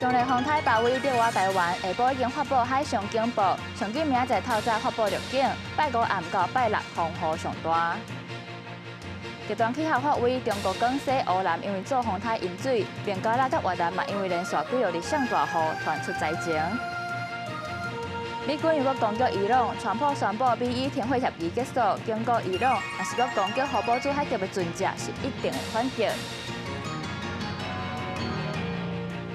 强烈风台包围着我台湾，下晡已经发布海上警报，上紧明仔载透早发布入境，拜五暗到拜六风雨上大。极端气候发威，中国广西、湖南因为做风台淹水，并加拉甲越南嘛因为连续几日上大雨，传出灾情。美军又搁攻击伊朗，川普宣布美伊停火协议结束，经过伊朗若是搁攻击互保驻海峡的船只，是一定会反击。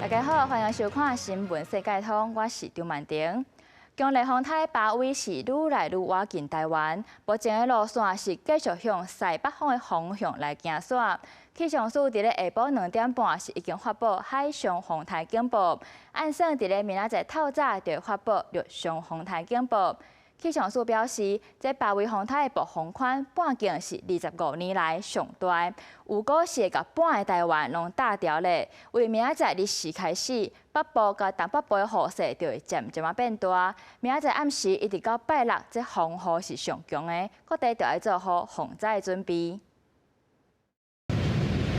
大家好，欢迎收看《新闻世界通》，我是张曼婷。强烈风台包围是愈来愈靠近台湾，目前的路线是继续向西北风的方向来行驶。气象署伫咧下晡2点半是已经发布海上风台警报，按算伫咧明仔载透早就会发布陆上风台警报。气象署表示，这包围风台的暴风圈半径是25年来上大，有果是甲半个台湾拢打掉咧。为明仔载日时开始，北部甲东北部的雨势就会渐渐变大。明仔载暗时一直到拜六，这风雨是上强的，各地就要做好防灾准备。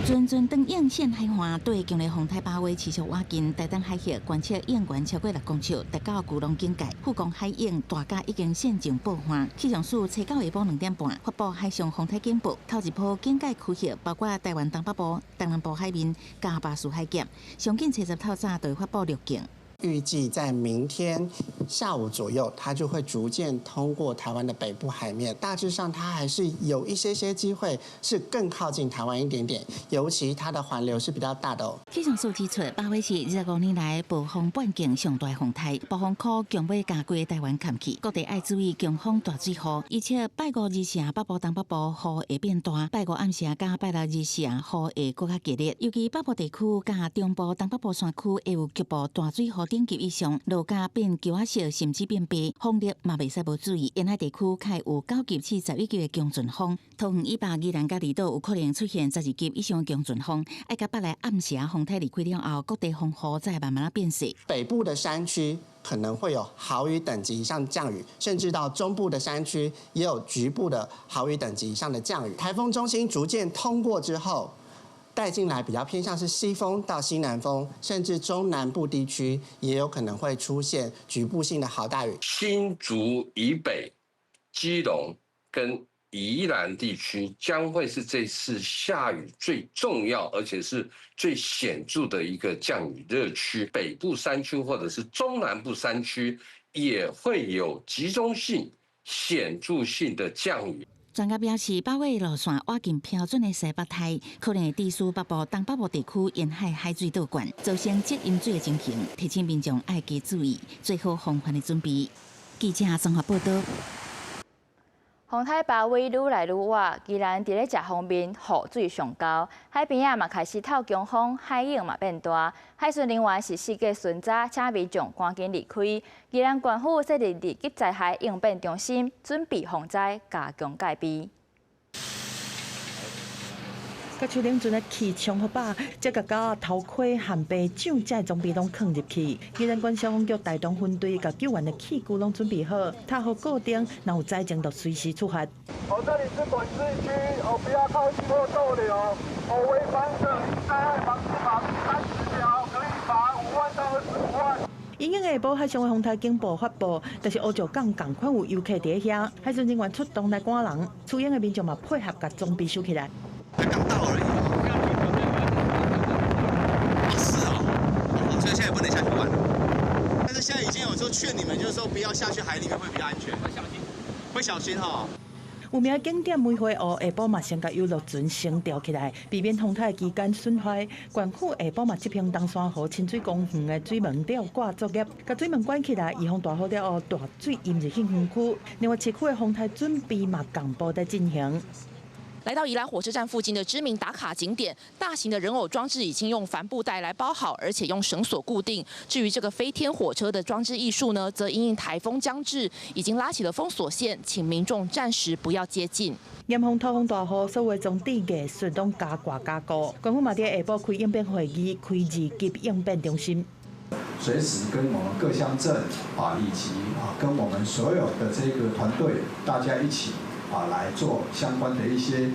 阵阵长影线海岸对强烈风台包围持续挖近，台东海峡观测影源超过6公尺，达到巨浪警戒。富江海影大架已经现场报换。气象署初到下晡2点半发布海上风台警报，头一波警戒区域包括台湾东北部、东南部海面、加巴士海峡，上紧初10透早就会发布入境。预计在明天下午左右，它就会逐渐通过台湾的北部海面。大致上，它还是有一些机会是更靠近台湾一点点，尤其它的环流是比较大的哦。气象署指出，包围是25年来暴风半径上大风台，暴风圈将要加过台湾坎去，各地要注意强风大水雨，而且拜五日时北部、东北部雨会变大，拜五暗时加拜六日时雨会更加激烈，尤其北部地区加中部、东北部山区会有局部大水雨。等级以上，路架变桥仔色，甚至变白，风力嘛袂使无注意。沿海地区较有9级至11级的强阵风，桃园以北、宜兰甲离岛有可能出现12级以上的强阵风。爱甲北来暗时风台离开了后，各地风雨再慢慢变细。北部的山区可能会有豪雨等级以上降雨，甚至到中部的山区也有局部的豪雨等级以上的降雨。台风中心逐渐通过之后，带进来比较偏向是西风到西南风，甚至中南部地区也有可能会出现局部性的豪大雨。新竹以北、基隆跟宜兰地区将会是这次下雨最重要而且是最显著的一个降雨热区。北部山区或者是中南部山区也会有集中性、显著性的降雨。专家表示，包围路线挖近标准的西北台，可能会致使北部、东北部地区沿海海水倒灌，造成积淹水的情形，提醒民众爱加注意，做好防范的准备。记者综合报道。风台包围愈来愈晚，宜兰伫咧食方面雨水上高，海边啊嘛开始透强风，海影嘛变大。海巡人员是四界巡查，请民众赶紧离开。宜兰县府设立二级灾害应变中心，准备防灾，加强戒备。甲树林阵的气冲好饱，才甲狗头盔、含白掌这装备拢放入去。宜兰县消防局大东分队甲救援的器具拢准备好，塔好固定，若有灾情就随时出发。这里是管制区，不要靠近或逗留。违反者灾害防治法第30条，可以罚5万到25万。已经下晡海上的风台警报发布，但是乌石港共款有游客伫遐，海巡人员出动来赶人，出营的民众嘛配合甲装备收起来。才刚到而已。是啊，所以现在也不能下去玩。但是现在已经有时候劝你们，就是说不要下去海里面会比较安全，会小心，会小心哈。有名景点梅花湖下晡嘛先甲游乐船升吊起来，避免风台期间损坏。县府下晡嘛执行东山河清水公园的水门吊挂作业，甲水门关起来，预防大雨了后大水淹入去园区。另外，市区的风台准备嘛同步在进行。来到宜兰火车站附近的知名打卡景点，大型的人偶装置已经用帆布袋来包好，而且用绳索固定。至于这个飞天火车的装置艺术呢，则因应台风将至，已经拉起了封锁线，请民众暂时不要接近。严防台风大雨，所有装置艺术拢加挂加固。县府嘛伫下晡开应变会议，开2级应变中心。随时跟我们各乡镇以及跟我们所有的这个团队，大家一起来做相关的一些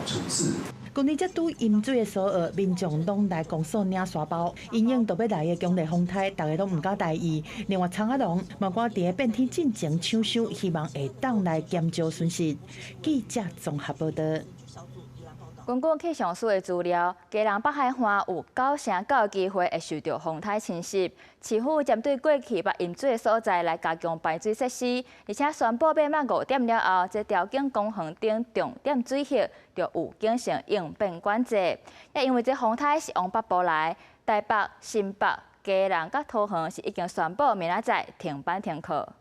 处置。今日才拄淹水的所学，民众拢来公所领沙包，因应都要来的强烈风台，大家拢唔敢大意。另外，苍阿龙嘛赶伫变天进前抢修，希望会当来减少损失。记者综合报道。根据气象署的资料，基隆北海岸有9成9机会会受到风台侵袭。市府针对过去捌淹水的所在来加强排水设施，而且宣布晚5点了后，这条景公园顶重点水域就有进行应变管制。也因为这风台是往北部来，台北、新北、基隆甲桃园是已经宣布明仔载停班停课。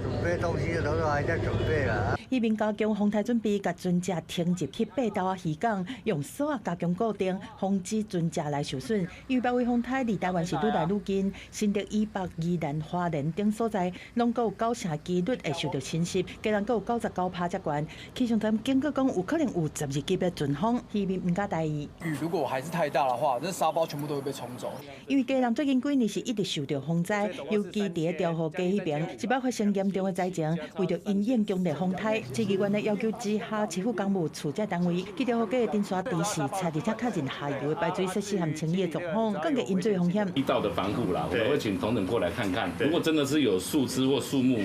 准备东西都还在准备啦。一边加强风台准备，甲船只停入去北投仔渔港，用锁啊加强固定，防止船只来受损。因为北纬风台离台湾是愈来愈近，新竹以北、宜兰、花莲等所在，拢有9成几率会受到侵袭，基隆阁有99%才悬。气象站警告讲，有可能有12级的阵风，渔民唔敢大意。雨如果还是太大的话，那沙包全部都会被冲走。因为基隆最近几年是一直受到风灾，尤其伫个调河街迄边，是捌发生严重的灾情。为着因应强烈风台，市议员的要求之下，市府公务处这单位去调河街的丁沙地势查，而且较近下游的排水设施和清理的状况，更加淹水风险。地道的防护啦，我们会请同仁过来看看。如果真的是有树枝或树木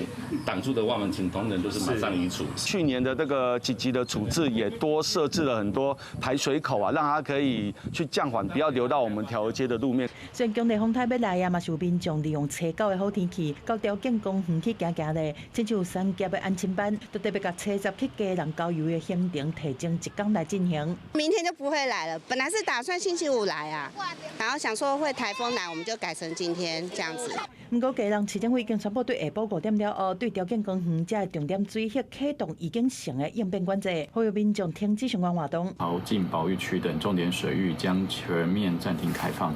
挡住的话，我们请同仁就是马上移除。去年的这个紧急的处置也多设置了很多排水口啊，让它可以去降缓，不要流到我们调和街的路面。虽然强烈风台要来啊，嘛是有民众利用初九的好天气，到条件公园去行行咧，亲像有3级的安亲班，都特别甲车10去基隆郊游的行程提前1天来进行。明天就不会来了，本来是打算星期5来啊，然后想说会台风来，我们就改成今天这样子。不过基隆市政府已经宣布对下晡5点了后，对条件公园这重点水域启动已经成的应变管制，呼吁民众停止相关活动。豪进保育区等重点水域将全面暂停开放，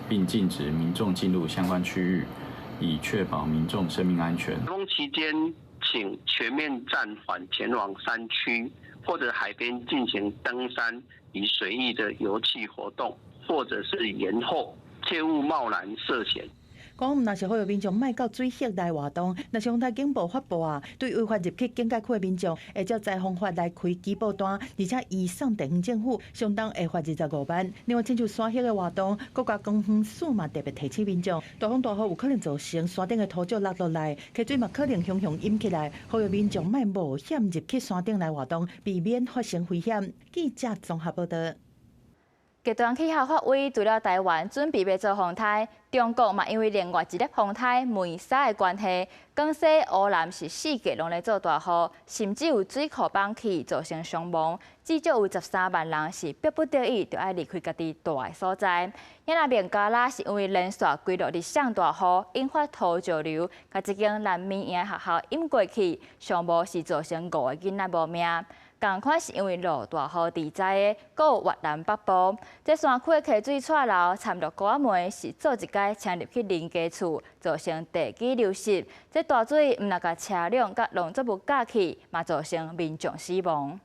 并禁止民众进入相关区域，以确保民众生命安全。台风期间，请全面暂缓前往山区或者海边进行登山与随意的游憩活动，或者是延后，切勿贸然涉险。讲毋若是呼吁民众莫到水域来活动，若是风台警报发布啊，对违法入去警戒区的民众，会照灾风法来开举报单，而且移送地方政府，相当会罚25万。另外，亲像山域的活动，国家公园署嘛特别提醒民众，大风大雨有可能造成山顶的土石落落来，溪水嘛可能汹涌淹起来，呼吁民众莫冒险入去山顶来活动，避免发生危险。记者综合报道。极端气候法委除了台湾准备要做风台，中国嘛因为另外一粒风台梅沙的关系，广西、湖南是4界拢在做大雨，甚至有水库崩起造成伤亡，至少有13万人是迫不得已就要离开家己住的所在。也那边加拉是因为连续几落日上大雨，引发土石流，甲一间南面营学校淹过去，上无是造成5个囡仔无命。同款是因为落大雨地灾的，阁有越南北部，这山区的溪水岔流掺落高梅，是做一届潜入去邻家厝，造成地基流失。这大水毋但甲车辆甲农作物夹去，嘛造成民众死亡。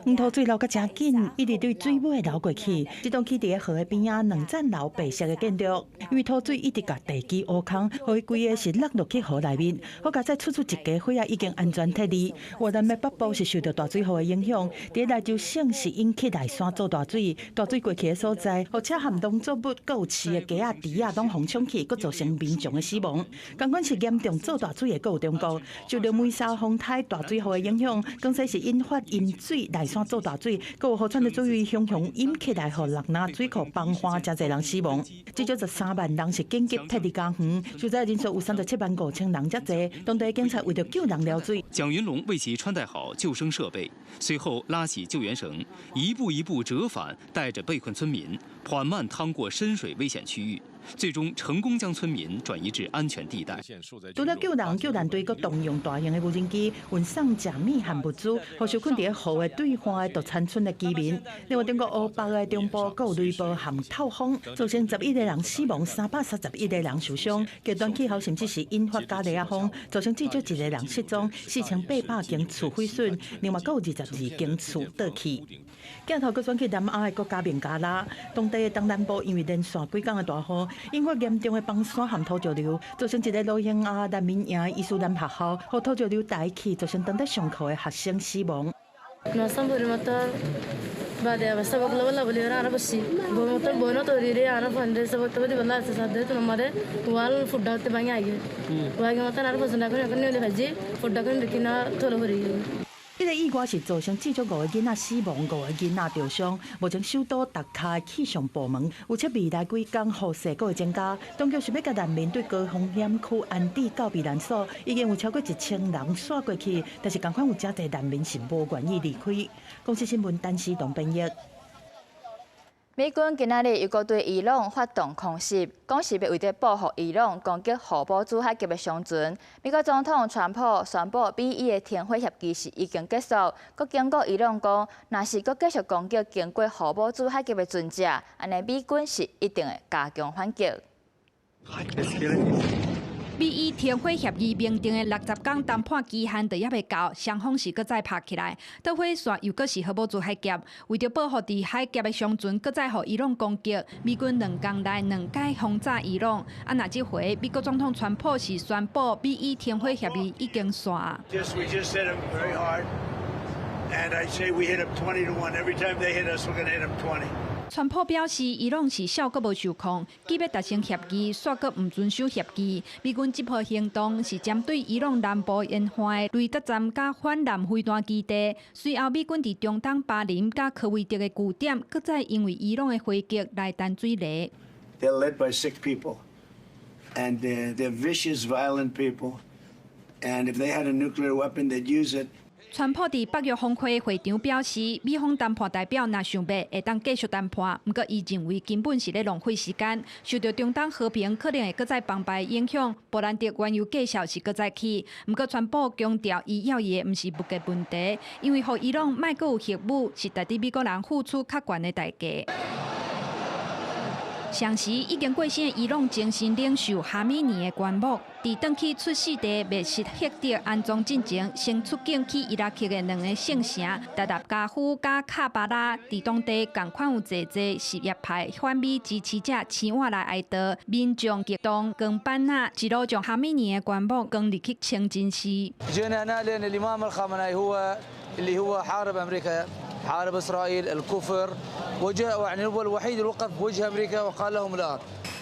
黄土水流甲真紧，一直对水尾流过去。这栋起伫个河的边仔2层楼白色的建筑，因为土水一直甲地基挖空，互伊规个是落入去河内面。好佳在出一家伙啊，已经安全脱离。越南的北部是受到大水河的影响，伫内州省是引起内山做大水，大水过去的所在，而且含农作物、阁有饲的鸡仔、猪仔拢洪冲去，阁造成民众的死亡。尽管是严重做大水的，阁有中国，受到梅沙风台大水河的影响，广西是引发淹水。内山做大水，阁有河川的水位汹涌淹起来，互6那水库崩花，真侪人死亡。至少13万人是紧急脱离家园，受灾人数有37万5千人才侪。当地警察为了救人了水，蒋云龙为其穿戴好救生设备，随后拉起救援绳，一步一步折返，带着被困村民缓慢趟过深水危险区域。最终成功将村民转移至安全地带。除了救人，救援队阁动用大型的无人机运送食米和物资，互受困伫河的对岸的独产村的居民。另外，中国湖北的中部阁有雷暴和透风，造成11个人死亡，331个人受伤。极端气候甚至是引发加雷亚风，造成至少1个人失踪，4800间厝毁损，另外阁有22间厝倒去。镜头阁转去南亚的国家孟加拉，当地的东南部因为连续几天的大雨，引发严重的崩山和土石流，造成一个罗兴亚难民营的伊斯兰学校，和土石流带去，造成当地上课的学生死亡。بعد بس سبق له والله بلي أنا بسي بموتر بونو توريري أنا فندي سبق تبدي والله سادة تنمره وال فودا تباني أيه وأجي مثلا أنا بس ناكل ناكل اللي هجي فودا كن ركينا تولو هريه。 这个意外是造成至少5个囡仔死亡，5个囡仔受伤。目前首都达卡气象部门预测未来几天雨势还会增加，当局是要甲人民对高风险区安置到避难所，已经有超过1000人刷过去，但是同款有真侪人民是无愿意离开。公司新闻单时同编译。 美军今仔日又搁对伊朗发动空袭，讲是要为着报复伊朗攻击荷堡珠海级的商船。美国总统川普宣布，BE 的停火协议是已经结束。搁警告伊朗讲，若是搁继续攻击经过荷堡珠海级的船只，安尼美军是一定会加强反击。 BE 停火协议明定的60天谈判期限就还未到，双方是搁再拍起来。导火线又搁是荷堡珠海峡，为着保护伫海峡的商船，搁再互伊朗攻击。美军2天内2解轰炸伊朗。啊，那这回美国总统川普是宣布 BE 停火协议已经煞。We just hit them very hard, and I say we hit them 20 to 1. Every time they hit us, we're gonna hit them 20. 川普表示，伊朗是小搁无受控，既要达成协议，煞搁唔遵守协议。美军这波行动是针对伊朗南部沿海的雷达站甲反舰飞弹基地。随后，美军伫中东巴林甲科威特的据点，搁再因为伊朗的飞机来弹水雷。They're led by sick people, and they're vicious, violent people. And if they had a nuclear weapon, they'd use it. 川普伫北约峰会会场表示，美方谈判代表若想要会当继续谈判，不过伊认为根本是咧浪费时间，受到中东和平可能会搁再崩败影响，波兰特原油计数是搁再起。不过川普强调，伊要的毋是物价问题，因为互伊朗莫搁有核武，是值得美国人付出较悬的代价。 上时已经过身的伊朗精神领袖哈米尼的棺木，伫转去出事地密室赫德安葬进前，先出境去伊拉克的2个圣城达达加夫甲卡巴拉，伫当地共款有济什叶派反美支持者生活来哀悼，民众激动光板仔一路将哈米尼的棺木扛入去清真寺。 حارب إسرائيل الكفر وجه يعني هو الوحيد اللي وقف بوجه أمريكا وقال لهم لا.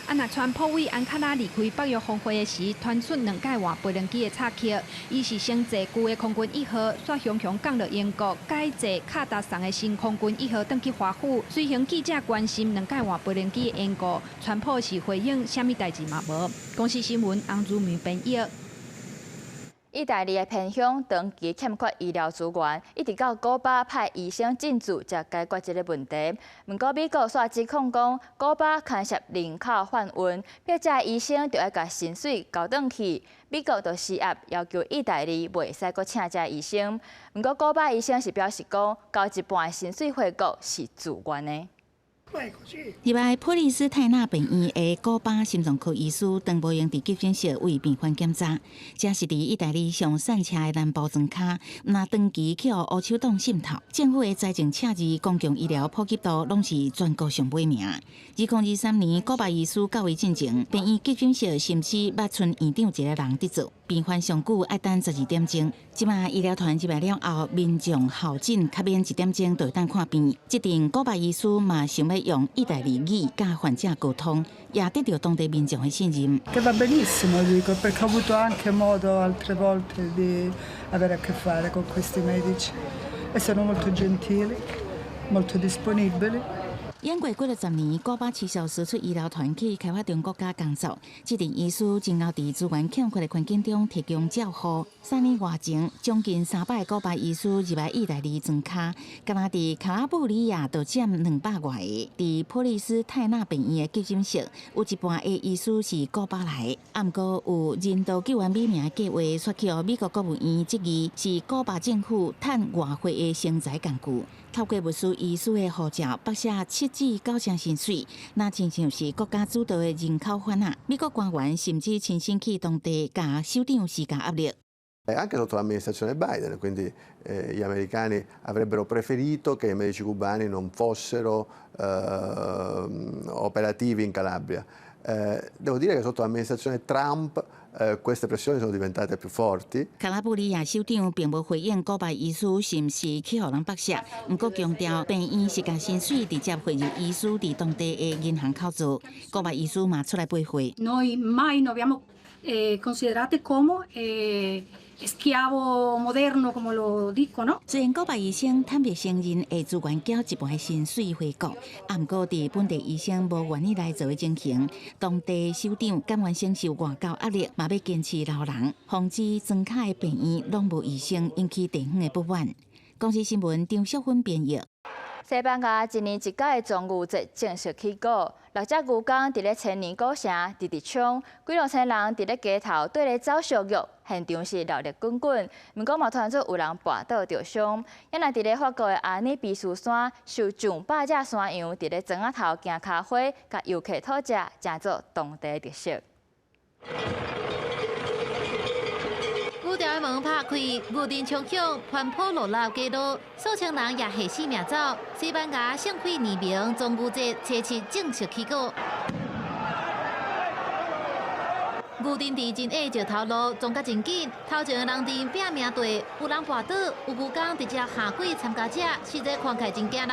啊，那川普为安卡拉离开北约峰会时，传出2架换飞轮机的插曲，伊是先坐旧的空军1号，煞雄雄降落英国，改坐卡达送的新空军1号转去华府。随行记者关心2架换飞轮机的缘故，川普是回应啥物代志嘛无。公司新闻洪如明编译。 意大利的偏乡长期欠缺医疗资源，一直到古巴派医生进驻才解决这个问题。不过美国却指控讲，古巴牵涉人口贩运，表这医生就要甲薪水交转去。美国就施压要求意大利袂使阁请这医生。不过古巴医生是表示讲，交一半薪水回国是自愿的。 入来普利斯泰纳病院的古巴心脏科医师邓伯英伫急诊室为病患检查，这是伫意大利上散车的南部庄卡，若长期去互乌手党渗透，政府的财政赤字、公共医疗普及度拢是全国上尾名。2023年，古巴医师到位进前，病院急诊室甚至捌剩院长一个人得做，病患上久爱等12点钟。即马医疗团入来了后，民众候诊较免1点钟就会当看病。这阵古巴医师嘛想要用意大利语甲患者沟通，也得到当地民众的信任。 Che va benissimo, dico, perché ho avuto anche modo altre volte di avere a che fare con questi medici e sono molto gentili, molto disponibili. 演过几10年，古巴持续输出医疗团去开发中国家工作。这阵医师正后伫资源欠缺的环境中提供照护。3年外前，将近300个古巴医师入来意大利庄卡，敢若伫卡拉布里亚就占200外个。伫普利斯泰纳病院的急诊室，有一半的医师是古巴来，不过有人道救援美名的计划，刷去予美国国务院质疑是古巴政府趁外汇的生财工具。 透过物资医师的护照，绑写7至9成薪水，那亲像是国家主导的人口贩啊！美国官员甚至亲身去当地，甲首长施加压力。 Anche sotto l'amministrazione Biden, quindi gli americani avrebbero preferito che i medici cubani non fossero operativi in Calabria. Devo dire che sotto l'amministrazione Trump queste pressioni sono diventate più forti. 卡拉布里亚首长并无回应古巴医师是毋是去互人爆射，不过强调病院是甲薪水直接汇入医师伫当地的银行口座。古巴医师嘛出来背会。Noi mai non abbiamo considerate come schiavo moderno come lo dicono。虽然古巴医生坦白承认会自愿缴一半的薪水回国，啊，不过伫本地医生无愿意来做的情形，当地首长甘愿承受外交压力，嘛要坚持留人，防止庄卡的病院拢无医生，引起地方的不满。公司新闻张淑芬编译。西班牙一年一届的庄牛节正式起鼓，6只牛公伫咧千年古城直直冲，几2千人伫咧街头对咧走烧肉，现场是热烈滚滚。不过嘛传出有人跋倒着伤，也若伫咧法国的阿尼比斯山，受上百只山羊伫咧庄仔头行咖啡，甲游客讨食，成做当地特色。牛条的门拍开，牛阵冲响，翻破落落街道，数千人也下死命走。西班牙盛会年明庄牛节初7正式起鼓。牛阵伫真矮石头路，撞甲真紧，头前的人阵拼命队，有人跋倒，有牛工直接下跪参加者，实在看起来真惊人。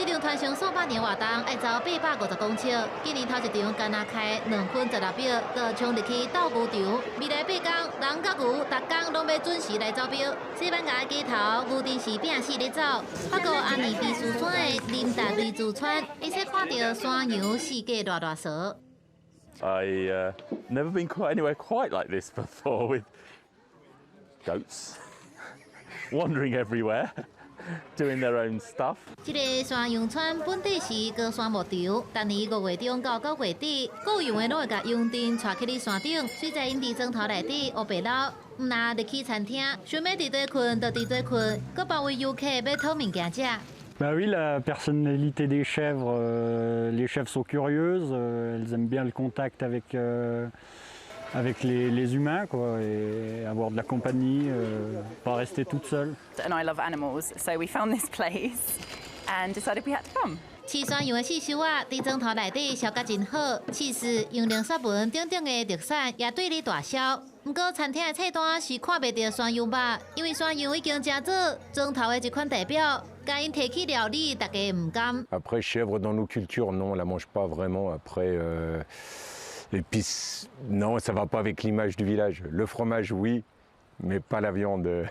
这场传承数百年活动，爱走850公尺。今年头一场干那开2分16秒，就冲入去斗牛场。未来8天，人甲牛逐天拢要准时来走标。西班牙街头牛阵是拼死咧走。法国阿尼比斯山的林达瑞自川，会使看到山羊四界大大蛇。I never been anywhere quite like this before with goats wandering everywhere. Doing their own stuff。这个山羊村本地是高山牧场，但年5月中到9月底，雇佣的拢会甲羊阵带去山顶，睡在因伫砖头内底乌白老，唔拿入去餐厅，想要伫底困就伫底困，佮包围游客要讨物件食。Bah oui, la personnalité des chèvres, les chèvres sont curieuses, elles aiment bien le contact avec les humains, quoi, et avoir de la compagnie, pas rester toute seule. And I love animals, so we found this place and decided we had to come. 饲山羊的刺绣啊，伫砖头内底烧甲真好，刺丝用亮砂纹等等的特产也对你大销。不过餐厅的菜单是看袂到山羊肉，因为山羊已经食做砖头的一款代表，甲因提起料理，大家唔甘。Après chèvre dans nos cultures, non, on la mange pas vraiment. Après. Et puis, non, ça va pas avec l'image du village. Le fromage, oui, mais pas la viande.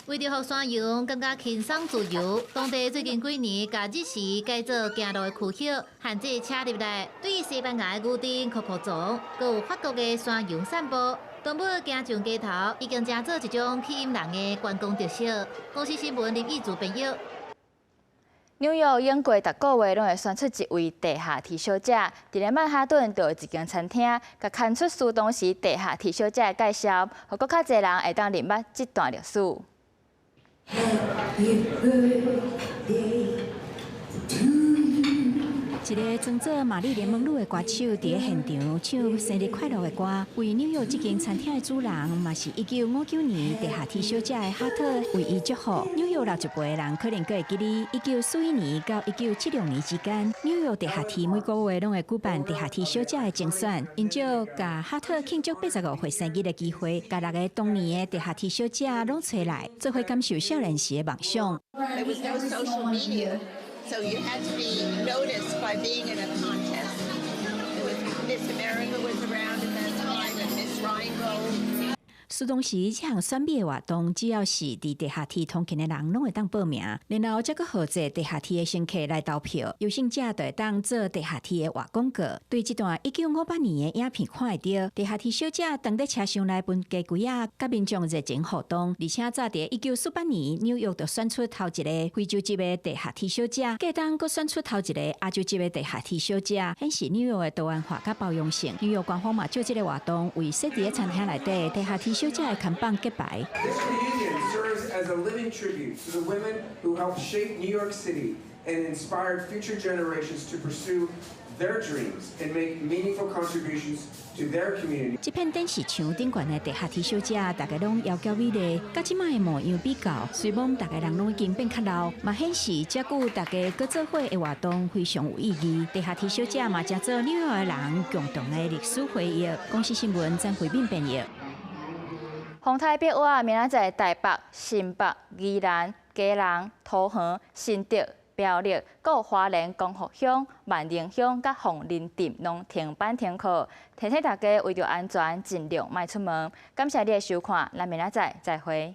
为着让山羊更加轻松自由，当地最近几年把日时改做行路的区域，限制车入来。对于西班牙的牛阵酷酷撞，佮有法国的山羊散步，东部行上街头，已经成做一种吸引人的观光特色。公司新闻林义主编译。纽约永过逐个月拢会选出一位地下铁小姐，伫咧曼哈顿就有一间餐厅，甲牵出苏当时地下铁小姐的介绍，互搁较侪人会当认捌这段历史。一个装作玛丽莲梦露的歌手伫咧现场唱生日快乐的歌，为纽约这间餐厅的主人，嘛是1959年地下铁小姐的哈特为伊祝福。纽约60辈的人可能会记得1941年到1976年之间，纽约地下铁每个月拢会举办地下铁小姐的竞选，因就甲哈特庆祝85岁生日的机会，甲6个当年的地下铁小姐拢找来，做伙感受少年时的梦想。There was no social media. So you had to be noticed by being in a contest. Miss America was around at that time, and Miss Rheingold. 苏当时这项选美的活动，只要是伫地下铁通勤的人，拢会当报名，然后再个号召地下铁的乘客来投票，有胜者就会当做地下铁的活广告。对这段1958年的影片看会到，地下铁小姐当在车厢内分鸡龟啊，甲民众热情互动，而且早伫1948年纽约就选出头一个非洲籍的地下铁小姐，隔当阁选出头一个亚洲籍的地下铁小姐，显示纽约的多元化甲包容性。纽约官方嘛就这个活动为设伫餐厅内底地下铁小姐的看板揭牌。 This reunion serves as a living tribute to the women who helped shape New York City and inspired future generations to pursue their dreams and make meaningful contributions to their community. 这片电视墙顶悬的地下铁小姐，大家拢窈窕美丽，甲即摆的模样比较，虽望大家人拢已经变较老，嘛显示遮久大家搁做伙的活动非常有意义。地下铁小姐嘛，正做纽约的人共同的历史回忆。公司新闻张慧敏编译。风台笔画明仔载台北、新北、宜兰、嘉南、桃园、新竹、苗栗、有花莲、光复乡、万宁乡、甲凤林镇拢停班停课，提醒大家为着安全尽量莫出门。感谢你的收看，咱明仔载再会。